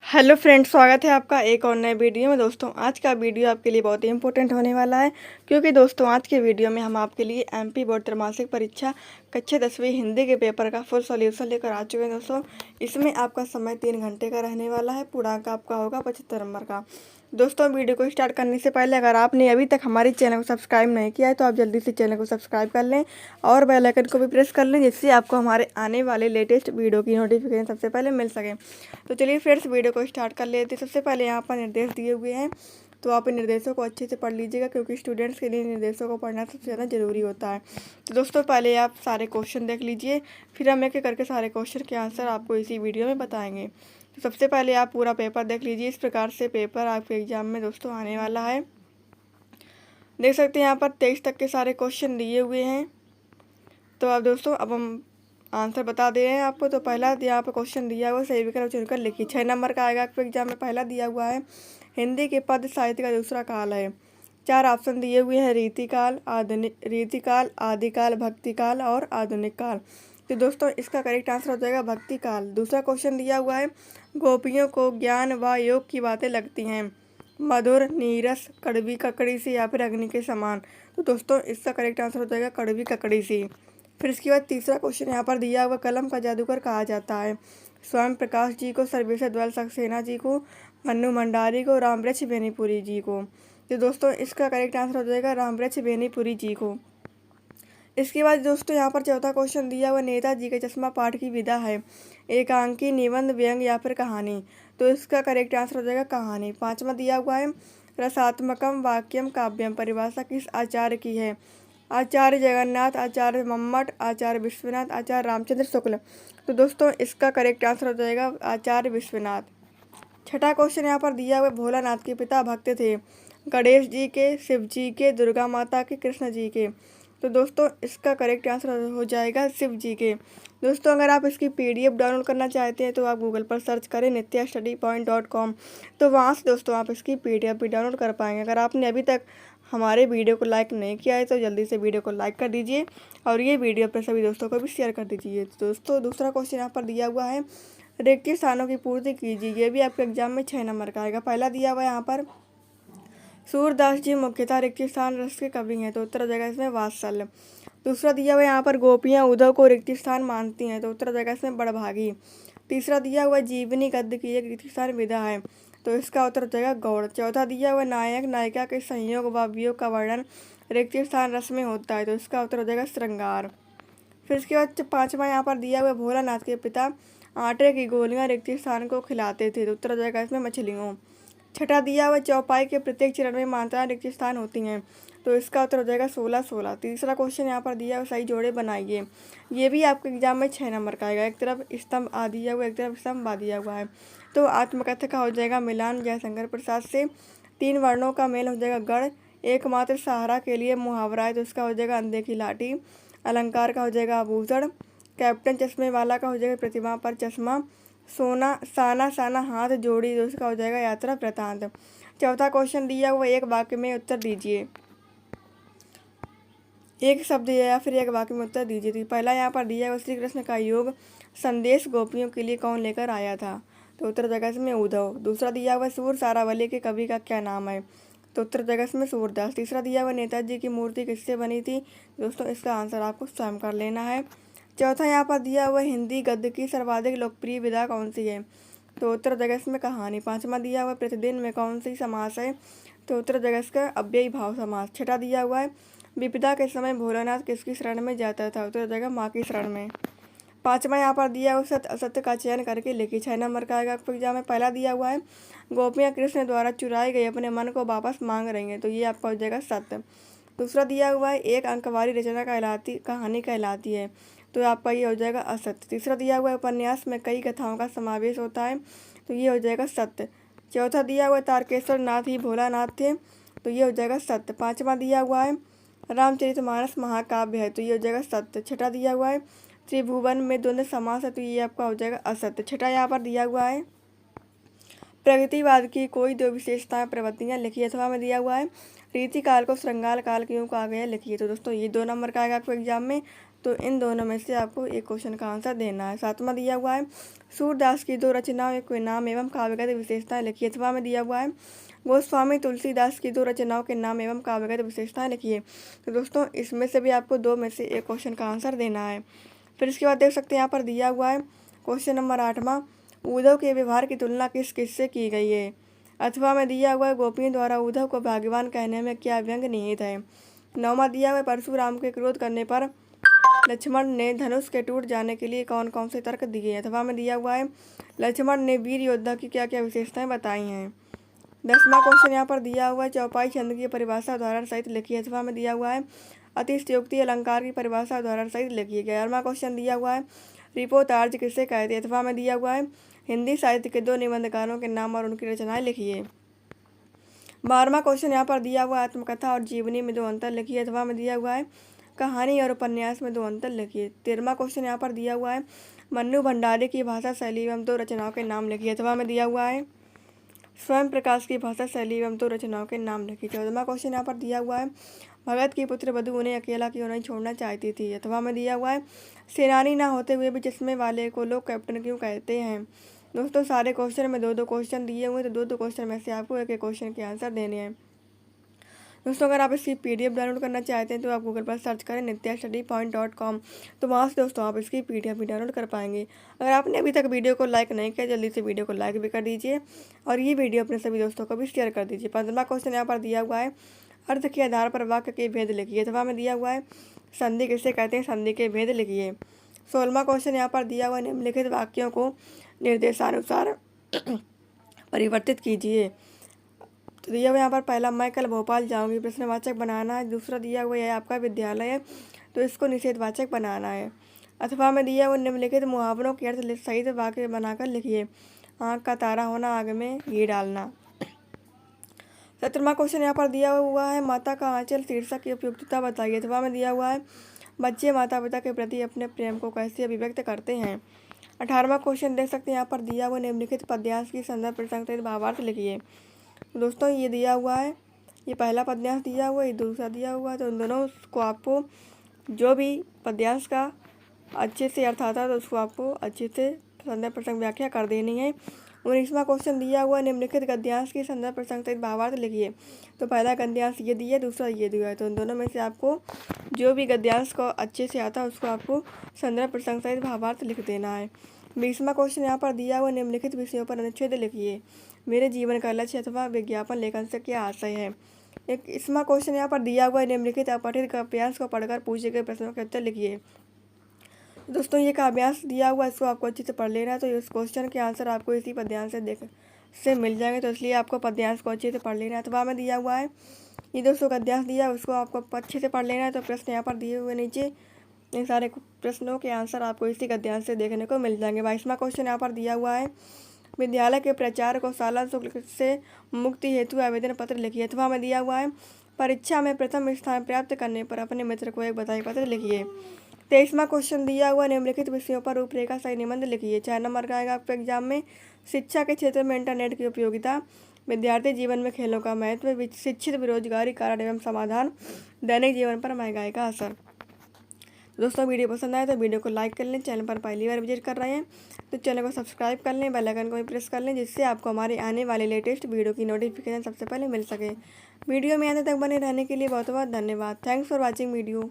Hello friends, स्वागत है आपका एक और नए वीडियो में। दोस्तों, आज का वीडियो आपके लिए बहुत ही इंपॉर्टेंट होने वाला है, क्योंकि दोस्तों आज के वीडियो में हम आपके लिए एमपी बोर्ड त्रैमासिक परीक्षा कक्षा 10वीं हिंदी के पेपर का फुल सॉल्यूशन लेकर आ चुके हैं। दोस्तों, इसमें आपका समय 3 घंटे का रहने वाला है। पूर्णांक आपका होगा 75 नंबर का। दोस्तों, वीडियो को स्टार्ट करने से पहले अगर आपने अभी तक हमारे चैनल को सब्सक्राइब नहीं किया है तो आप जल्दी से चैनल को सब्सक्राइब कर लें और बेल आइकन को भी प्रेस कर लें, जिससे आपको हमारे आने वाले लेटेस्ट वीडियो की नोटिफिकेशन सबसे पहले मिल सके। तो चलिए फ्रेंड्स, वीडियो को स्टार्ट कर लेते हैं। सबसे पहले यहाँ पर निर्देश दिए हुए हैं, तो आप इन निर्देशों को अच्छे से पढ़ लीजिएगा, क्योंकि स्टूडेंट्स के लिए निर्देशों को पढ़ना सबसे ज़्यादा ज़रूरी होता है। तो दोस्तों, पहले आप सारे क्वेश्चन देख लीजिए, फिर हम एक एक करके सारे क्वेश्चन के आंसर आपको इसी वीडियो में बताएंगे। तो सबसे पहले आप पूरा पेपर देख लीजिए। इस प्रकार से पेपर आपके एग्जाम में दोस्तों आने वाला है। देख सकते हैं यहाँ पर 23 तक के सारे क्वेश्चन दिए हुए हैं। तो अब दोस्तों, अब हम आंसर बता दे रहे हैं आपको। तो पहला यहाँ पर क्वेश्चन दिया हुआ, सही विकल्प चुनकर लिखिए। 6 नंबर का आएगा आपके एग्जाम में। पहला दिया हुआ है, हिंदी के पद साहित्य का दूसरा काल है। 4 ऑप्शन दिए हुए हैं, रीतिकाल, रीतिकाल, आदिकाल, भक्तिकाल और आधुनिक काल। तो दोस्तों, इसका करेक्ट आंसर हो जाएगा भक्तिकाल। दूसरा क्वेश्चन दिया हुआ है, गोपियों को ज्ञान व योग की बातें लगती हैं, मधुर, नीरस, कड़वी ककड़ी सी या फिर अग्नि के समान। तो दोस्तों, इसका करेक्ट आंसर हो जाएगा कड़वी ककड़ी सी। फिर इसके बाद तीसरा क्वेश्चन यहाँ पर दिया हुआ, कलम का जादूगर कहा जाता है स्वयं प्रकाश जी को, सर्वेश्वर द्वार सक्सेना जी को, मन्नू भंडारी को, रामवृक्ष बेनीपुरी जी को। तो दोस्तों, इसका करेक्ट आंसर हो जाएगा रामवृक्ष बेनीपुरी जी को। इसके बाद दोस्तों, यहाँ पर चौथा क्वेश्चन दिया हुआ, नेताजी का चश्मा पाठ की विधा है, एकांकी, निबंध, व्यंग या फिर कहानी। तो इसका करेक्ट आंसर हो जाएगा कहानी। पांचवा दिया हुआ है, रसात्मकम वाक्यम काव्यम परिभाषा किस आचार्य की है, आचार्य जगन्नाथ, आचार्य मम्मट, आचार्य विश्वनाथ, आचार्य रामचंद्र शुक्ल। तो दोस्तों, इसका करेक्ट आंसर हो जाएगा आचार्य विश्वनाथ। छठा क्वेश्चन यहाँ पर दिया हुआ, भोलानाथ के पिता भक्त थे, गणेश जी के, शिव जी के, दुर्गा माता के, कृष्ण जी के। तो दोस्तों, इसका करेक्ट आंसर हो जाएगा शिव जी के। दोस्तों, अगर आप इसकी PDF डाउनलोड करना चाहते हैं तो आप गूगल पर सर्च करें nityastudypoint.com। तो वहाँ से दोस्तों आप इसकी PDF भी डाउनलोड कर पाएंगे। अगर आपने अभी तक हमारे वीडियो को लाइक नहीं किया है तो जल्दी से वीडियो को लाइक कर दीजिए और ये वीडियो अपने सभी दोस्तों को भी शेयर कर दीजिए। तो दोस्तों, दूसरा क्वेश्चन यहाँ पर दिया हुआ है, रिक्त स्थानों की पूर्ति कीजिए। ये भी आपके एग्जाम में 6 नंबर का आएगा। पहला दिया हुआ है यहाँ पर, सूरदास जी मुख्यतः रिक्त स्थान रस के कवि हैं। तो उत्तर हो जाएगा इसमें वात्सल्य। दूसरा दिया हुआ है यहाँ पर, गोपियाँ उद्धव को रिक्त स्थान मानती हैं। तो उत्तर हो जाएगा इसमें बड़भागी। तीसरा दिया हुआ, जीवनी गद्य की एक रिक्त स्थान विधा है। तो इसका उत्तर हो जाएगा गौड़। चौथा दिया हुआ, नायक नायिका के संयोग व वियोग का वर्णन रिक्त स्थान रस में होता है। तो इसका उत्तर हो जाएगा श्रृंगार। फिर इसके बाद पांचवा यहाँ पर दिया हुआ, भोलानाथ के पिता आटे की गोलियां रिक्त स्थान को खिलाते थे। तो उत्तर हो जाएगा इसमें मछलियों। छठा दिया हुआ, चौपाई के प्रत्येक चरण में मात्राएं रिक्त स्थान होती हैं। तो इसका उत्तर हो जाएगा 16-16। तीसरा क्वेश्चन यहाँ पर दिया हुआ, सही जोड़े बनाइए। ये भी आपके एग्जाम में 6 नंबर का आएगा। एक तरफ स्तंभ आ दिया हुआ, एक तरफ स्तंभ आ दिया हुआ है। तो आत्मकथन का हो जाएगा मिलान जयशंकर प्रसाद से। 3 वर्णों का मेल हो जाएगा गढ़। एकमात्र सहारा के लिए मुहावरा है, तो इसका हो जाएगा अंधे की लाठी। अलंकार का हो जाएगा आभूषण। कैप्टन चश्मे वाला का हो जाएगा प्रतिभा पर चश्मा। सोना साना साना हाथ जोड़ी, तो इसका हो जाएगा यात्रा वृतांत। चौथा क्वेश्चन दिया हुआ, एक वाक्य में उत्तर दीजिए। एक शब्द या फिर एक वाक्य में उत्तर दीजिए। तो पहला यहाँ पर दिया हुआ, श्री कृष्ण का योग संदेश गोपियों के लिए कौन लेकर आया था। तो उत्तर जगह इसमें उद्धव। दूसरा दिया हुआ, सूर सारावली के कवि का क्या नाम है। तो उत्तर जगह इसमें सूरदास। तीसरा दिया हुआ, नेताजी की मूर्ति किससे बनी थी। दोस्तों, इसका आंसर आपको स्वयं कर लेना है। चौथा यहाँ पर दिया हुआ, हिंदी गद्य की सर्वाधिक लोकप्रिय विधा कौन सी है। तो उत्तर जगह इसमें कहानी। पांचवा दिया हुआ, प्रतिदिन में कौन सी समास है। तो उत्तर जगह इसका अव्ययी भाव समास। छठा दिया हुआ है, विपदा के समय भोलानाथ किसकी शरण में जाता था। उत्तर जगह माँ की शरण में। पांचवा यहाँ पर दिया हुआ, सत्य असत्य का चयन करके लिखिए। 6 नंबर का आएगा आपको एग्जाम में। पहला दिया हुआ है, गोपियाँ कृष्ण द्वारा चुराई गई अपने मन को वापस मांग रही हैं। तो ये आपका हो जाएगा सत्य। दूसरा दिया हुआ है, एक अंक वाली रचना कहानी कहलाती है। तो आपका ये हो जाएगा असत्य। तीसरा दिया हुआ है, उपन्यास में कई कथाओं का समावेश होता है। तो ये हो जाएगा सत्य। चौथा दिया हुआ, तारकेश्वर नाथ ही भोलानाथ थे। तो ये हो जाएगा सत्य। पांचवा दिया हुआ है, रामचरितमानस महाकाव्य है। तो ये हो जाएगा सत्य। छठा दिया हुआ है, त्रिभुवन में द्वंद्व समास है। तो ये आपका हो जाएगा असत्य। छठा यहाँ पर दिया हुआ है, प्रगतिवाद की कोई 2 विशेषताएं प्रवृत्तियां लिखिए। अथवा में दिया हुआ है, रीति काल को श्रृंगार काल क्यों कहा गया लिखिए। तो दोस्तों, ये 2 नंबर का आएगा आपको एग्जाम में। तो इन दोनों में से आपको एक क्वेश्चन का आंसर देना है। 7वां दिया हुआ है सूरदास की 2 रचनाओं के नाम एवं काव्यगत विशेषताएं लिखिए। 8वां में दिया हुआ है गोस्वामी तुलसीदास की 2 रचनाओं के नाम एवं काव्यगत विशेषताएं लिखिए। तो दोस्तों इसमें से भी आपको 2 में से एक क्वेश्चन का आंसर देना है। फिर इसके बाद देख सकते हैं यहाँ पर दिया हुआ है क्वेश्चन नंबर 8वां उद्धव के व्यवहार की तुलना किस किससे की गई है। 8वां में दिया हुआ है गोपियों द्वारा उद्धव को भाग्यवान कहने में क्या व्यंग निहित है। 9वां दिया हुआ है परशुराम के क्रोध करने पर लक्ष्मण ने धनुष के टूट जाने के लिए कौन कौन से तर्क दिए। 8वां में दिया हुआ है लक्ष्मण ने वीर योद्धा की क्या क्या विशेषताएं बताई हैं। 10वां क्वेश्चन यहाँ पर दिया हुआ है चौपाई छंद की परिभाषा उदाहरण सहित लिखिए। 8वां में दिया हुआ है अतिशयोक्ति अलंकार की परिभाषा उदाहरण सहित लिखिए। 11वां क्वेश्चन दिया हुआ है रिपोतार्ज किसे कहते हैं। 8वां में दिया हुआ है हिंदी साहित्य के 2 निबंधकारों के नाम और उनकी रचनाएं लिखिए। 12वां क्वेश्चन यहाँ पर दिया हुआ है आत्मकथा और जीवनी में 2 अंतर लिखिए। 8वां में दिया हुआ है कहानी और उपन्यास में 2 अंतर लिखिए। 13वां क्वेश्चन यहाँ पर दिया हुआ है मन्नू भंडारी की भाषा शैली एवं 2 रचनाओं के नाम लिखिए। 8वां में दिया हुआ है स्वयं प्रकाश की भाषा शैली एवं 2 रचनाओं के नाम लिखिए। 14वां क्वेश्चन यहाँ पर दिया हुआ है भगत की पुत्र वधु उन्हें अकेला क्यों नहीं छोड़ना चाहती थी। 8वां में दिया हुआ है सेनानी ना होते हुए भी चश्मे वाले को लोग कैप्टन क्यों कहते हैं। दोस्तों सारे क्वेश्चन में 2-2 क्वेश्चन दिए हुए, तो 2-2 क्वेश्चन में से आपको एक एक क्वेश्चन के आंसर देने हैं। दोस्तों अगर आप इसकी PDF डाउनलोड करना चाहते हैं तो आप गूगल पर सर्च करें nityastudypoint.com, तो वहाँ से दोस्तों आप इसकी PDF भी डाउनलोड कर पाएंगे। अगर आपने अभी तक वीडियो को लाइक नहीं किया जल्दी से वीडियो को लाइक भी कर दीजिए और ये वीडियो अपने सभी दोस्तों को भी शेयर कर दीजिए। 15वां क्वेश्चन यहाँ पर दिया हुआ है अर्थ के आधार पर वाक्य के भेद लिखिए। 8वां में दिया हुआ है संधि किसे कहते हैं, संधि के भेद लिखिए। 16वां क्वेश्चन यहाँ पर दिया हुआ है निम्नलिखित वाक्यों को निर्देशानुसार परिवर्तित कीजिए। तो दिया हुआ यहाँ पर पहला मैं कल भोपाल जाऊंगी प्रश्नवाचक बनाना है। दूसरा दिया हुआ है आपका विद्यालय है तो इसको निषेधवाचक बनाना है। 8वां में दिया हुआ निम्नलिखित मुहावरों के अर्थ सहित वाक्य बनाकर लिखिए। आँख का तारा होना, आग में घी डालना। 17वां क्वेश्चन यहाँ पर दिया हुआ है माता का आंचल शीर्षक की उपयुक्तता बताइए। 8वां में दिया हुआ है बच्चे माता पिता के प्रति अपने प्रेम को कैसे अभिव्यक्त करते हैं। 18वां क्वेश्चन देख सकते हैं यहाँ पर दिया हुआ निम्नलिखित पद्यांश की संदर्भ प्रसंग सहित भावार्थ लिखिए। दोस्तों ये दिया हुआ है, ये पहला पद्यांश दिया हुआ है, ये दूसरा दिया हुआ है, तो इन दोनों को आपको जो भी पद्यांश का अच्छे से अर्थ आता है तो उसको आपको अच्छे से संदर्भ प्रसंग व्याख्या कर देनी है। 19वां क्वेश्चन दिया हुआ निम्नलिखित गद्यांश की संदर्भ प्रसंग सहित भावार्थ लिखिए। तो पहला गद्यांश ये दिया है, दूसरा ये दिया है, तो इन दोनों में से आपको जो भी गद्यांश को अच्छे से आता है उसको आपको संदर्भ प्रसंग सहित भावार्थ लिख देना है। 20वां क्वेश्चन यहाँ पर दिया हुआ निम्नलिखित विषयों पर अनुच्छेद लिखिए। मेरे जीवन का लक्ष्य अथवा विज्ञापन लेखन से क्या आशय है। 21वां क्वेश्चन यहाँ पर दिया हुआ निम्नलिखित अपठित काव्यांश को पढ़कर पूछे गए प्रश्नों के उत्तर लिखिए। दोस्तों ये काव्यांश दिया हुआ इसको आपको अच्छे से पढ़ लेना है, तो इस क्वेश्चन के आंसर आपको इसी पद्यांश से मिल जाएंगे, तो इसलिए आपको पद्यांश को अच्छे से पढ़ लेना है। अथवा में दिया हुआ है ये दोस्तों गद्यांश दिया है उसको आपको अच्छे से पढ़ लेना है। तो प्रश्न यहाँ पर दिए हुए नीचे इन सारे प्रश्नों के आंसर आपको इसी गद्यांश से देखने को मिल जाएंगे। 22वां क्वेश्चन यहाँ पर दिया हुआ है विद्यालय के प्राचार्य को शाला शुल्क से मुक्ति हेतु आवेदन पत्र लिखिए। अथवा में दिया हुआ है परीक्षा में प्रथम स्थान प्राप्त करने पर अपने मित्र को एक बधाई पत्र लिखिए। 23वां क्वेश्चन दिया हुआ निम्नलिखित विषयों पर रूपरेखा सही निबंध लिखिए। 4 नंबर का आएगा आपके एग्जाम में शिक्षा के क्षेत्र में इंटरनेट की उपयोगिता, विद्यार्थी जीवन में खेलों का महत्व, शिक्षित बेरोजगारी कारण एवं समाधान, दैनिक जीवन पर महंगाई का असर। दोस्तों वीडियो पसंद आए तो वीडियो को लाइक कर लें। चैनल पर पहली बार विजिट कर रहे हैं तो चैनल को सब्सक्राइब कर लें, बेल आइकन को भी प्रेस कर लें, जिससे आपको हमारे आने वाले लेटेस्ट वीडियो की नोटिफिकेशन सबसे पहले मिल सके। वीडियो में आने तक बने रहने के लिए बहुत बहुत धन्यवाद। Thanks for watching video.